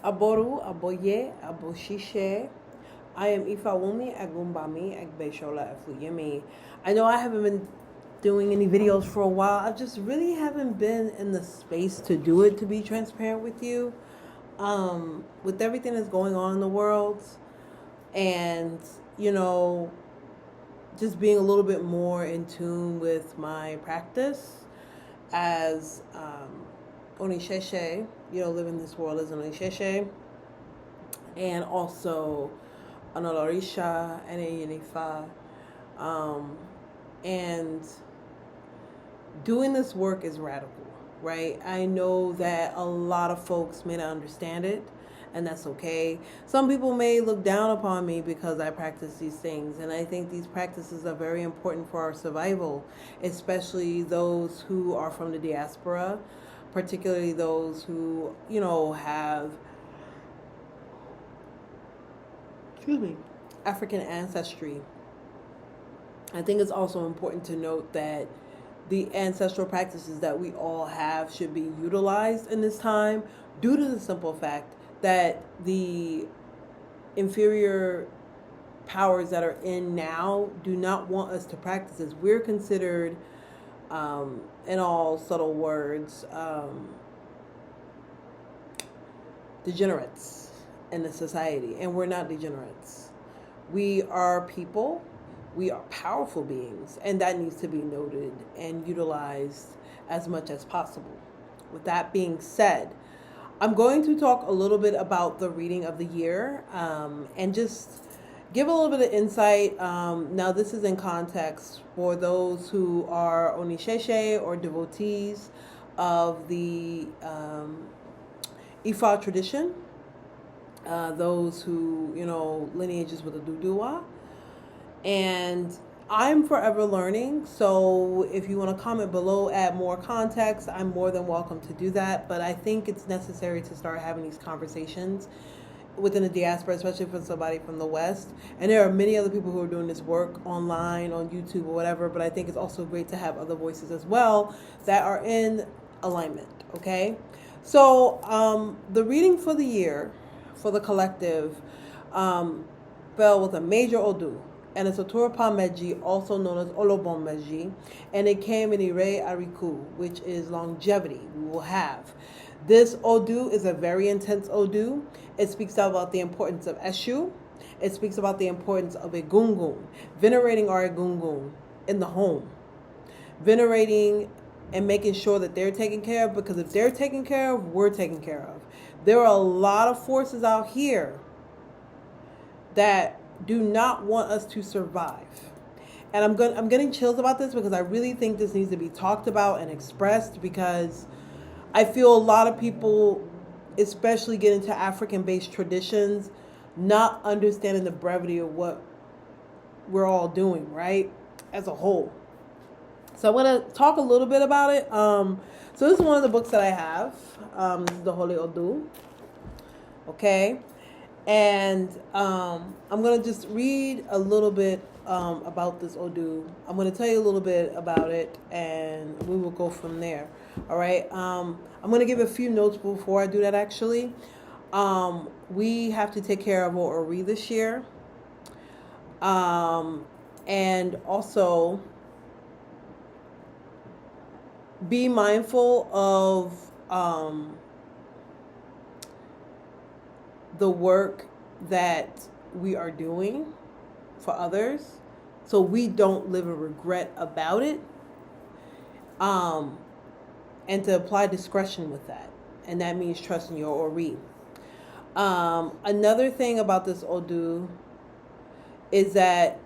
Aboru, Aboye, Aboshishe. I am Ifàwumi Eegúngbami Egbésola Ẹfu. I know I haven't been doing any videos for a while. I just really haven't been in the space to do it, to be transparent with you. With everything that's going on in the world, and just being a little bit more in tune with my practice as Onisheshe, live in this world as an Onisheshe, and also an Olorisha and a Yenifa. And doing this work is radical, right? I know that a lot of folks may not understand it, and that's okay. Some people may look down upon me because I practice these things, and I think these practices are very important for our survival, especially those who are from the diaspora, particularly those who, have African ancestry. I think it's also important to note that the ancestral practices that we all have should be utilized in this time due to the simple fact that the inferior powers that are in now do not want us to practice this. We're considered, in all subtle words, degenerates in the society, and we're not degenerates. We are people. We are powerful beings, and that needs to be noted and utilized as much as possible. With that being said, I'm going to talk a little bit about the reading of the year, and just give a little bit of insight. Now, this is in context for those who are Onisheshe or devotees of the Ifa tradition, those who, lineages with the Duduwa. And I'm forever learning, so if you want to comment below, add more context, I'm more than welcome to do that. But I think it's necessary to start having these conversations within the diaspora, especially for somebody from the West. And there are many other people who are doing this work online, on YouTube or whatever, but I think it's also great to have other voices as well that are in alignment, okay? So the reading for the year, for the collective, fell with a major Odu. And it's Òtúrúpọ méjì, also known as Olobon méjì, and it came in Ire Ariku, which is longevity. We will have. This Odu is a very intense Odu. It speaks about the importance of Eshu. It speaks about the importance of Egungun, venerating our Egungun in the home, venerating and making sure that they're taken care of, because if they're taken care of, we're taken care of. There are a lot of forces out here that do not want us to survive. And I'm getting chills about this because I really think this needs to be talked about and expressed, because I feel a lot of people, especially get into African-based traditions, not understanding the brevity of what we're all doing, right, as a whole. So I'm going to talk a little bit about it. So this is one of the books that I have. This is the Holy Odu. Okay. And I'm going to just read a little bit about this Odu. I'm going to tell you a little bit about it, and we will go from there. All right. I'm going to give a few notes before I do that, actually. We have to take care of what we read this year. And also be mindful of the work that we are doing for others, so we don't live in regret about it, and to apply discretion with that, and that means trusting your Ori. Another thing about this Odu is that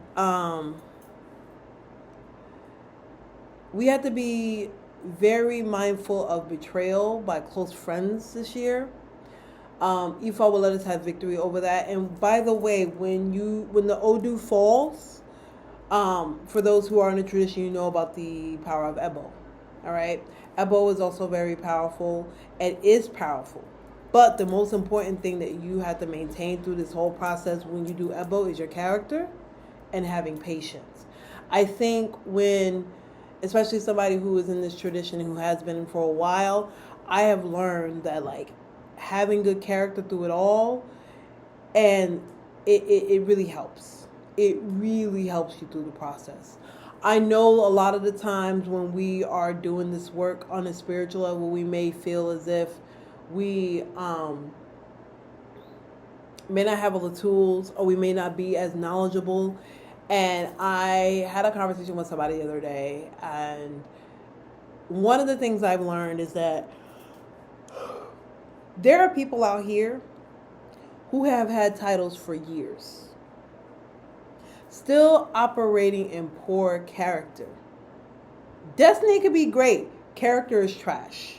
we have to be very mindful of betrayal by close friends this year. Ifa will let us have victory over that. And by the way, when the Odu falls, for those who are in the tradition, you know about the power of Ebo. All right, Ebo is also very powerful. It is powerful, but the most important thing that you have to maintain through this whole process when you do Ebo is your character and having patience. I think when, especially somebody who is in this tradition and who has been for a while, I have learned that, like, having good character through it all, and it really helps. It really helps you through the process. I know a lot of the times when we are doing this work on a spiritual level, we may feel as if we may not have all the tools, or we may not be as knowledgeable. And I had a conversation with somebody the other day, and one of the things I've learned is that there are people out here who have had titles for years, still operating in poor character. Destiny could be great. Character is trash.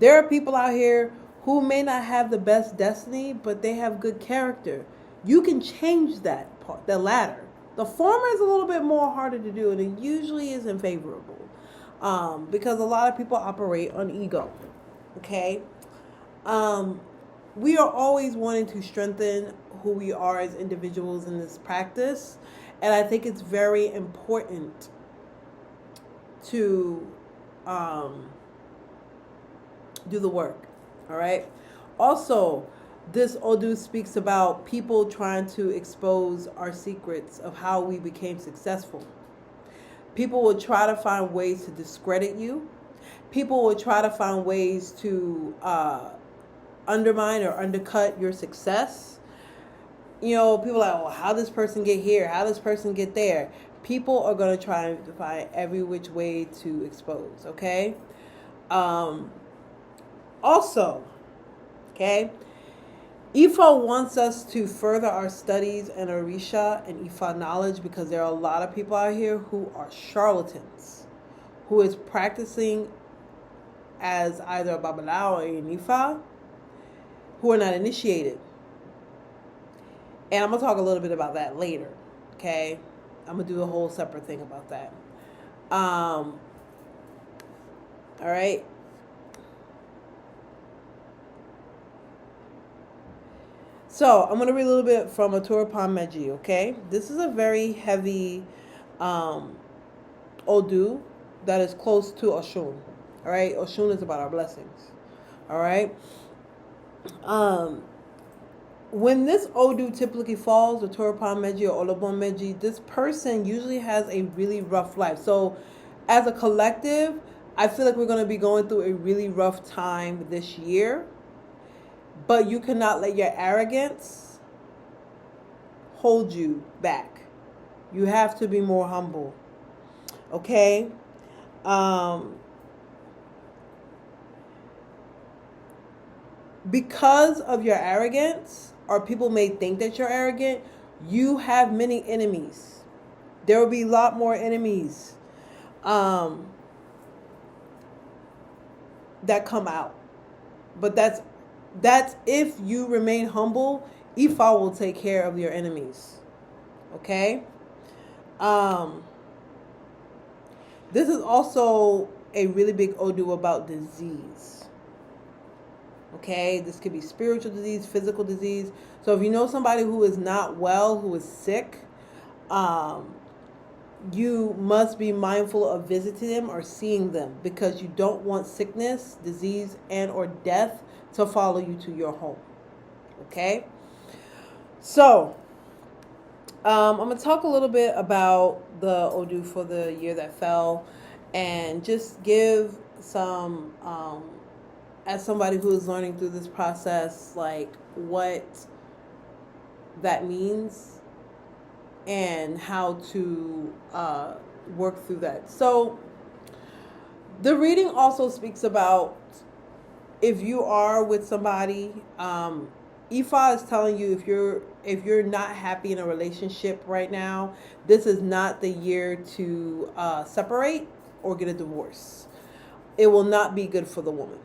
There are people out here who may not have the best destiny, but they have good character. You can change that part, the latter. The former is a little bit more harder to do, and it usually isn't favorable because a lot of people operate on ego. Okay? We are always wanting to strengthen who we are as individuals in this practice. And I think it's very important to do the work. All right. Also, this Odu speaks about people trying to expose our secrets of how we became successful. People will try to find ways to discredit you. People will try to find ways to undermine or undercut your success. You know, people are like, well, how this person get here? How this person get there? People are going to try to find every which way to expose, okay? Also, okay, Ifa wants us to further our studies and Orisha and Ifa knowledge, because there are a lot of people out here who are charlatans, who is practicing as either a Babalawo or an Ifa, who are not initiated. And I'm going to talk a little bit about that later, okay? I'm going to do a whole separate thing about that. All right? So, I'm going to read a little bit from Òtúrúpọ méjì, okay? This is a very heavy Odu that is close to Oshun, all right? Oshun is about our blessings, all right? When this Odu typically falls, Òtúrúpọ méjì or Olobon méjì, this person usually has a really rough life. So, as a collective, I feel like we're going to be going through a really rough time this year. But you cannot let your arrogance hold you back. You have to be more humble. Okay? Because of your arrogance, or people may think that you're arrogant, you have many enemies. There will be a lot more enemies that come out. But that's if you remain humble. Ifa will take care of your enemies. Okay? This is also a really big Odu about disease. Okay? This could be spiritual disease, physical disease. So if you know somebody who is not well, who is sick, you must be mindful of visiting them or seeing them, because you don't want sickness, disease, and or death to follow you to your home. Okay? So, I'm going to talk a little bit about the Odu for the year that fell, and just give some, as somebody who is learning through this process, like what that means and how to work through that. So, the reading also speaks about, if you are with somebody, Ifa is telling you, if you're not happy in a relationship right now, this is not the year to separate or get a divorce. It will not be good for the woman.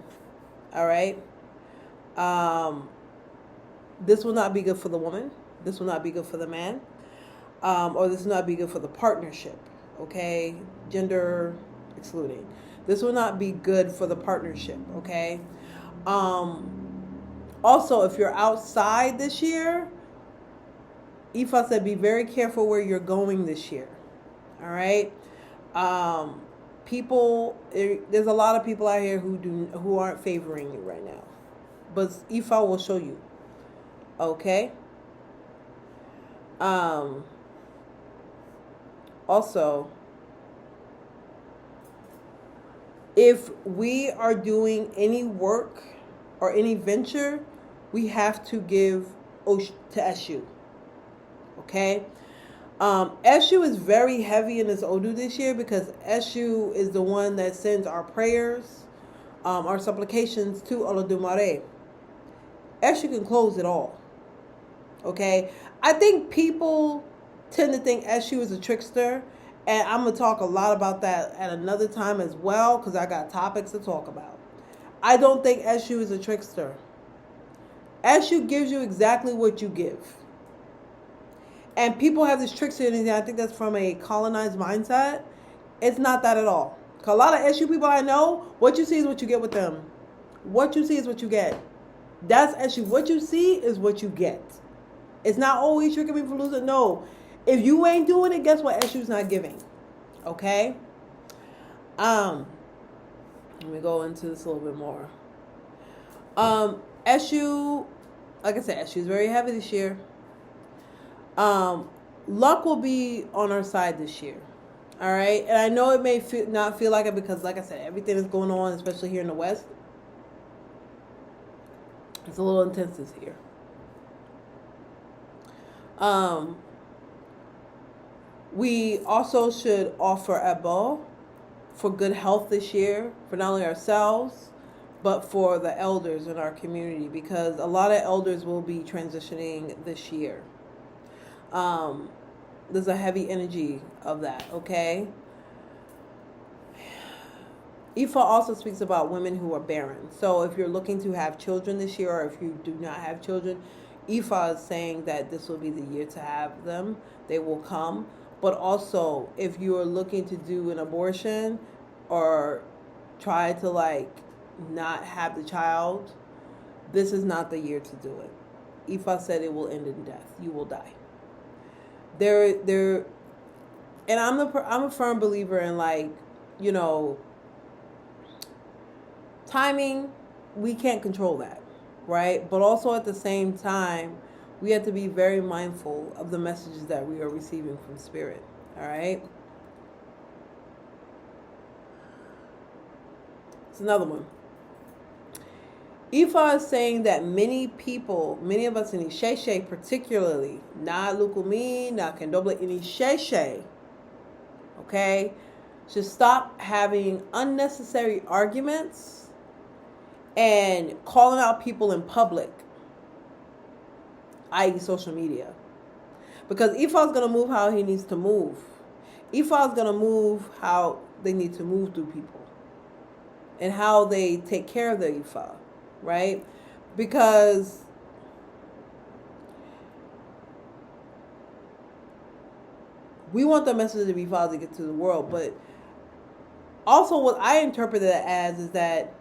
All right? This will not be good for the woman. This will not be good for the man. Or this will not be good for the partnership. Okay? Gender excluding. This will not be good for the partnership. Okay? Also, if you're outside this year, Ifa said be very careful where you're going this year. All right? there's a lot of people out here who aren't favoring you right now, but Ifa will show you. Okay. Also, if we are doing any work or any venture, we have to give to Eshu. Okay? Eshu is very heavy in this Odu this year because Eshu is the one that sends our prayers, our supplications to Olodumare. Eshu can close it all. Okay? I think people tend to think Eshu is a trickster, and I'm going to talk a lot about that at another time as well because I got topics to talk about. I don't think Eshu is a trickster. Eshu gives you exactly what you give. And people have this trickster energy. I think that's from a colonized mindset. It's not that at all. A lot of Eshu people I know, what you see is what you get with them. What you see is what you get. That's Eshu. What you see is what you get. It's not always tricking me for losing. No. If you ain't doing it, guess what? Eshu's not giving. Okay? Let me go into this a little bit more. Eshu, like I said, Eshu is very heavy this year. Luck will be on our side this year. All right? And I know it may not feel like it because, like I said, everything is going on, especially here in the West. It's a little intense this year. We also should offer Ebo for good health this year, for not only ourselves, but for the elders in our community, because a lot of elders will be transitioning this year. There's a heavy energy of that, okay? Ifa also speaks about women who are barren. So if you're looking to have children this year, or if you do not have children, Ifa is saying that this will be the year to have them. They will come. But also, if you are looking to do an abortion or try to not have the child, this is not the year to do it. Ifa said it will end in death. You will die. And I'm a firm believer in timing. We can't control that, right? But also at the same time, we have to be very mindful of the messages that we are receiving from Spirit. All right? It's another one. Ifa is saying that many of us in Isheshe particularly, na Lukumi, na Kendoble in Isheshe, okay, should stop having unnecessary arguments and calling out people in public, i.e. social media. Because Ifa is going to move how he needs to move. Ifa is going to move how they need to move through people. And how they take care of the Ifa. Right? Because we want the message of Ifa to get to the world. But also what I interpret it as is that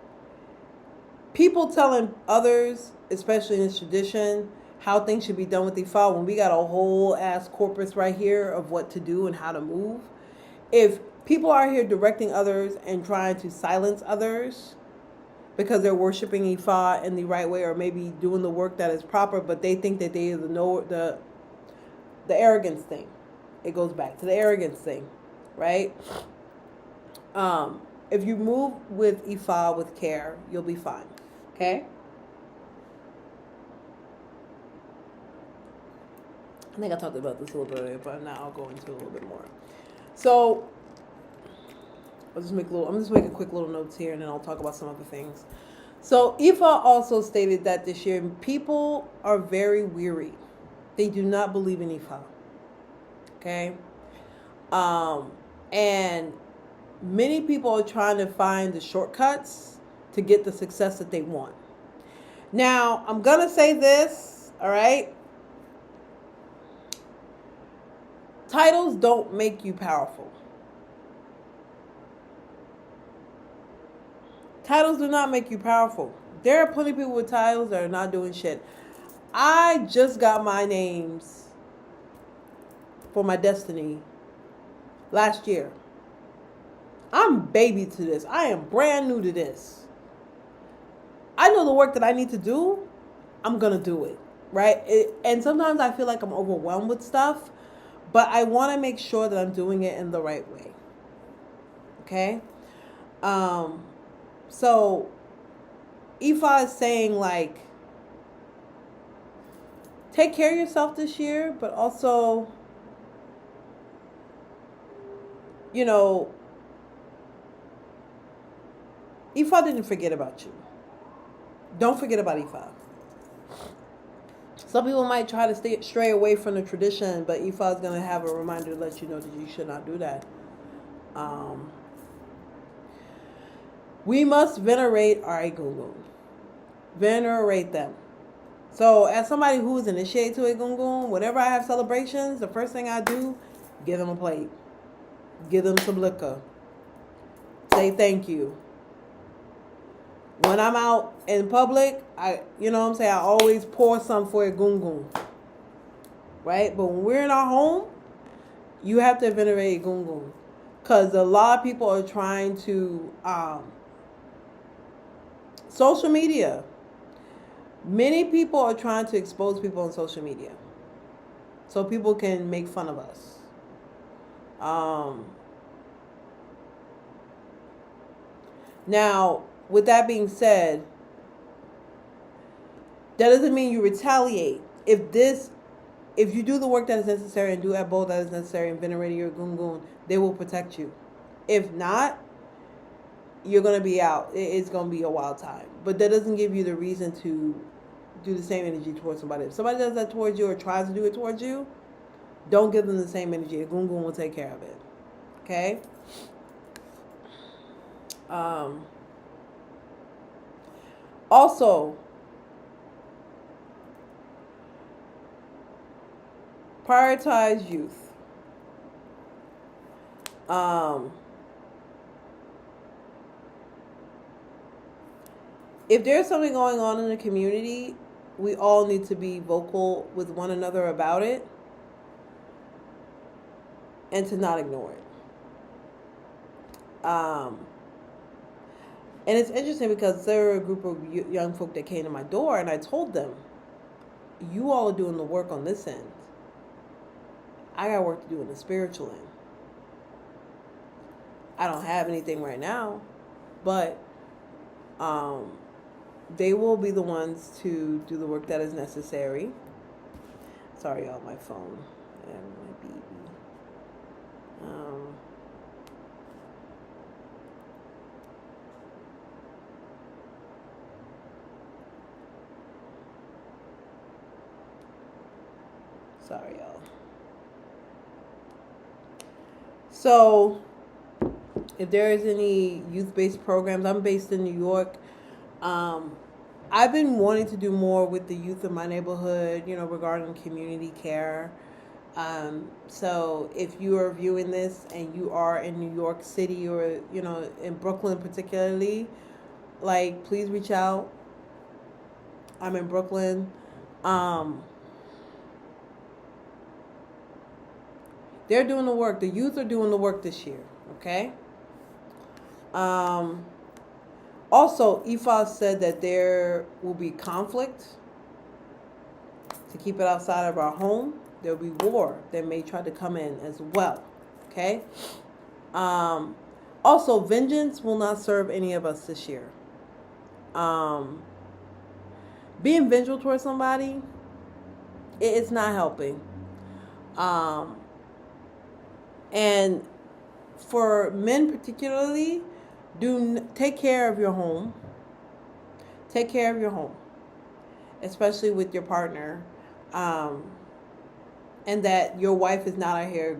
people telling others, especially in this tradition, how things should be done with Ifa, when we got a whole ass corpus right here of what to do and how to move. If people are here directing others and trying to silence others because they're worshiping Ifa in the right way, or maybe doing the work that is proper, but they think that they know the arrogance thing. It goes back to the arrogance thing, right? If you move with Ifa with care, you'll be fine. Okay? I think I talked about this a little bit earlier, but now I'll go into a little bit more. So I'm just making quick little notes here, and then I'll talk about some other things. So Ifa also stated that this year people are very weary. They do not believe in Ifa. Okay? And many people are trying to find the shortcuts to get the success that they want. Now, I'm going to say this, all right? Titles don't make you powerful. Titles do not make you powerful. There are plenty of people with titles that are not doing shit. I just got my names for my destiny last year. I'm baby to this. I am brand new to this. I know the work that I need to do. I'm going to do it. Right? And sometimes I feel like I'm overwhelmed with stuff, but I want to make sure that I'm doing it in the right way. Okay? So Ifa is saying, like, take care of yourself this year, but also, you know, Ifa didn't forget about you. Don't forget about Ifa. Some people might try to stray away from the tradition, but Ifa is going to have a reminder to let you know that you should not do that. We must venerate our Egungun. Venerate them. So as somebody who is initiated to Egungun, whenever I have celebrations, the first thing I do, give them a plate. Give them some liquor. Say thank you. When I'm out in public, I always pour some for Egungun. Right? But when we're in our home, you have to venerate Egungun. Because a lot of people are trying to, social media. Many people are trying to expose people on social media. So people can make fun of us. Now, with that being said, that doesn't mean you retaliate. If you do the work that is necessary and do Ebo that is necessary and venerate your Gungun, they will protect you. If not, you're going to be out. It's going to be a wild time. But that doesn't give you the reason to do the same energy towards somebody. If somebody does that towards you or tries to do it towards you, don't give them the same energy. A Gungun will take care of it. Okay? Also, prioritize youth. If there's something going on in the community, we all need to be vocal with one another about it and to not ignore it. And it's interesting because there were a group of young folk that came to my door, and I told them, you all are doing the work on this end. I got work to do in the spiritual end. I don't have anything right now, but they will be the ones to do the work that is necessary. Sorry, y'all, my phone and my baby. Sorry, y'all. So, if there is any youth-based programs, I'm based in New York. I've been wanting to do more with the youth in my neighborhood, regarding community care. So if you are viewing this and you are in New York City or, in Brooklyn particularly, please reach out. I'm in Brooklyn. They're doing the work. The youth are doing the work this year. Okay? Also, Ifa said that there will be conflict to keep it outside of our home. There will be war that may try to come in as well. Okay? Also, vengeance will not serve any of us this year. Being vengeful towards somebody, it's not helping. And for men particularly, take care of your home. Take care of your home, especially with your partner, and that your wife is not out here,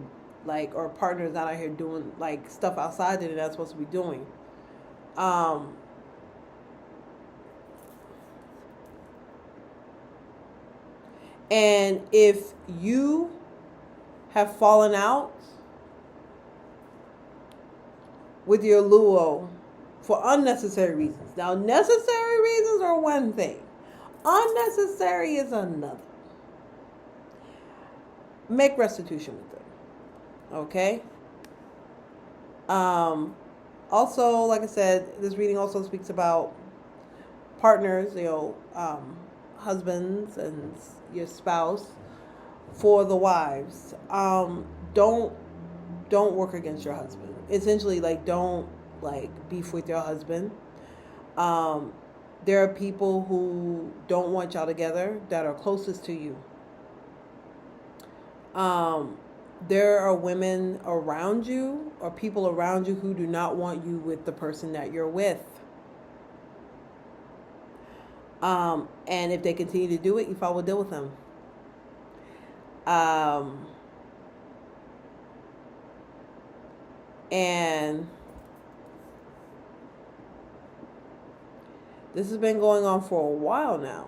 or partner is not out here doing stuff outside that they're not supposed to be doing. And if you have fallen out with your luo for unnecessary reasons. Now, necessary reasons are one thing. Unnecessary is another. Make restitution with them. Okay? Also, like I said, this reading also speaks about partners, husbands and your spouse. For the wives, don't work against your husband. Essentially, like, don't like beef with your husband. There are people who don't want y'all together that are closest to you. There are women around you or people around you who do not want you with the person that you're with. And if they continue to do it, Ifa will deal with them. And this has been going on for a while now.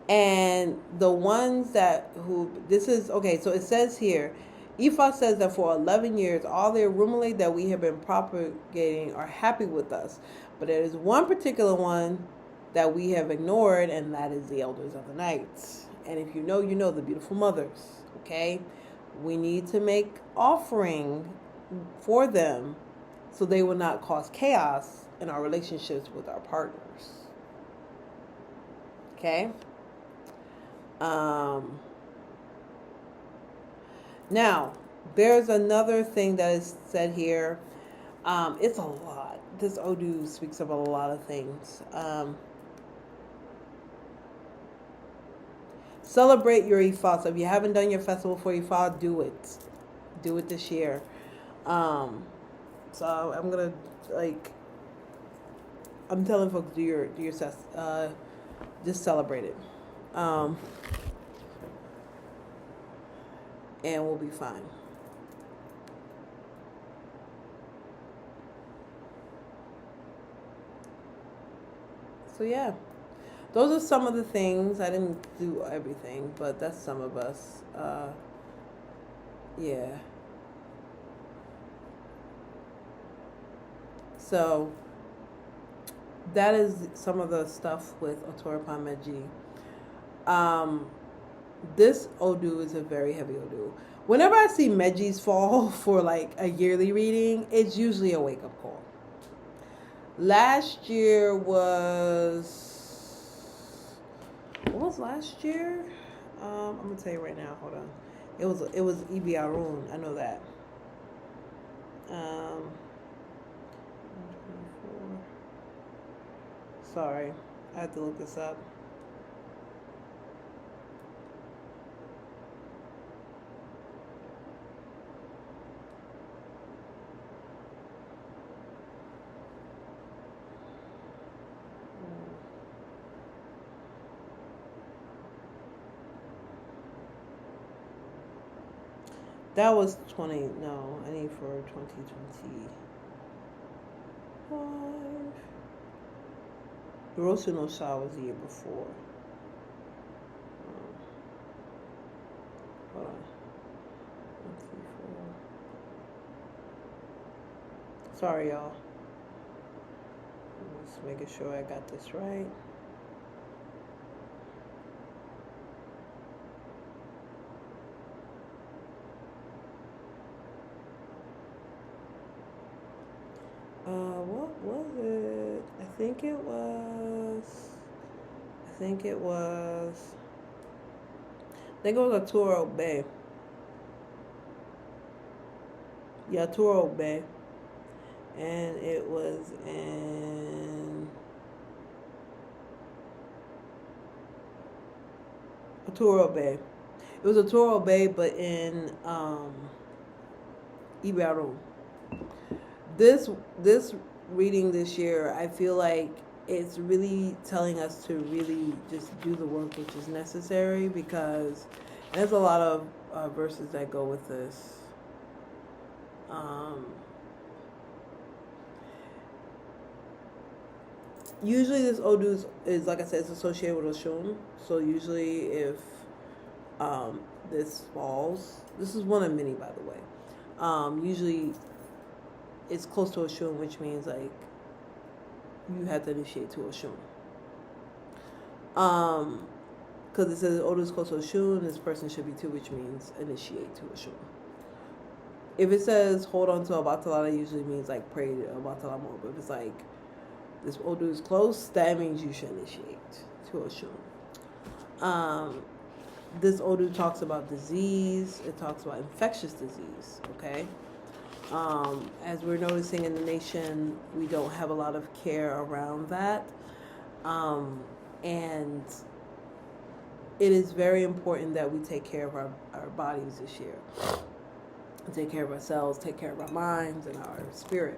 And the ones okay, so it says here, Ifa says that for 11 years, all the Irumale that we have been propagating are happy with us. But there is one particular one that we have ignored, and that is the elders of the night. And if you know, the beautiful mothers, okay? We need to make offering for them so they will not cause chaos in our relationships with our partners. Okay? Now, there's another thing that is said here. It's a lot. This Odu speaks of a lot of things. Celebrate your Ifa. So if you haven't done your festival for Ifa, do it. Do it this year. So I'm gonna I'm telling folks, do your just celebrate it. And we'll be fine. So yeah, those are some of the things. I didn't do everything, but that's some of us. Yeah. So that is some of the stuff with Òtúrúpọ méjì. This Odu is a very heavy Odu. Whenever I see Mejis fall for like a yearly reading, it's usually a wake-up call. Last year was... What was last year? I'm going to tell you right now. Hold on. It was Ibiarun. I know that. Sorry. I had to look this up. That was 20, no, I need for 2025. The Rosu no Sha was the year before. Hold on. 24. Sorry, y'all. I'm just making sure I got this right. What was it? I think it was a Toro Bay. Yeah, Toro Bay. And it was in a Toro Bay. It was a Toro Bay, but in Ibaru. This reading this year, I feel like it's really telling us to really just do the work which is necessary, because there's a lot of verses that go with this. Usually this Odu is, like I said, it's associated with Oshun. So usually if this falls, this is one of many, by the way. Usually it's close to Oshun, which means like you have to initiate to Oshun. Because it says Odu is close to Oshun, this person should be too, which means initiate to Oshun. if it says hold on to Obatala, that usually means like pray to Obatala more. But if it's like this Odu is close, that means you should initiate to Oshun. This Odu talks about disease. It talks about infectious disease. Okay. As we're noticing in the nation, we don't have a lot of care around that. And it is very important that we take care of our bodies this year. Take care of ourselves, take care of our minds and our spirit.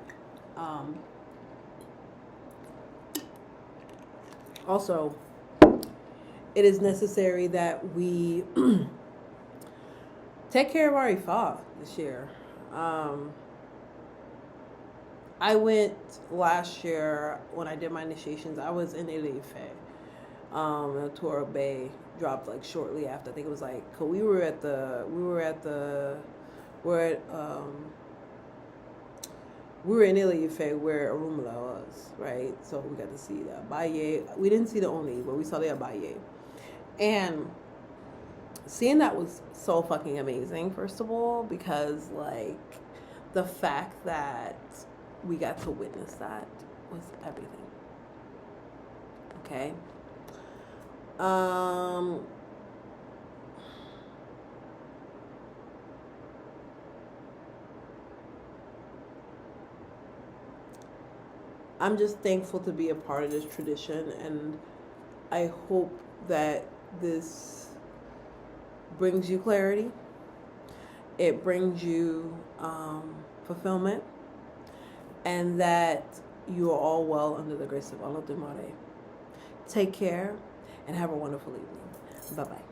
Also, it is necessary that we take care of our Ifa this year. I went last year when I did my initiations. I was in Ile-Ife. Tour Bay dropped like shortly after. I think it was like, cause we were at in Ile-Ife where Orunmila was, right? So we got to see the Abaye. We didn't see the Oni, but we saw the Abaye. And seeing that was so fucking amazing, first of all, because like the fact that we got to witness that was everything. Okay. I'm just thankful to be a part of this tradition, and I hope that this brings you clarity. It brings you fulfillment, and that you are all well under the grace of Allah. Take care and have a wonderful evening. Bye-bye.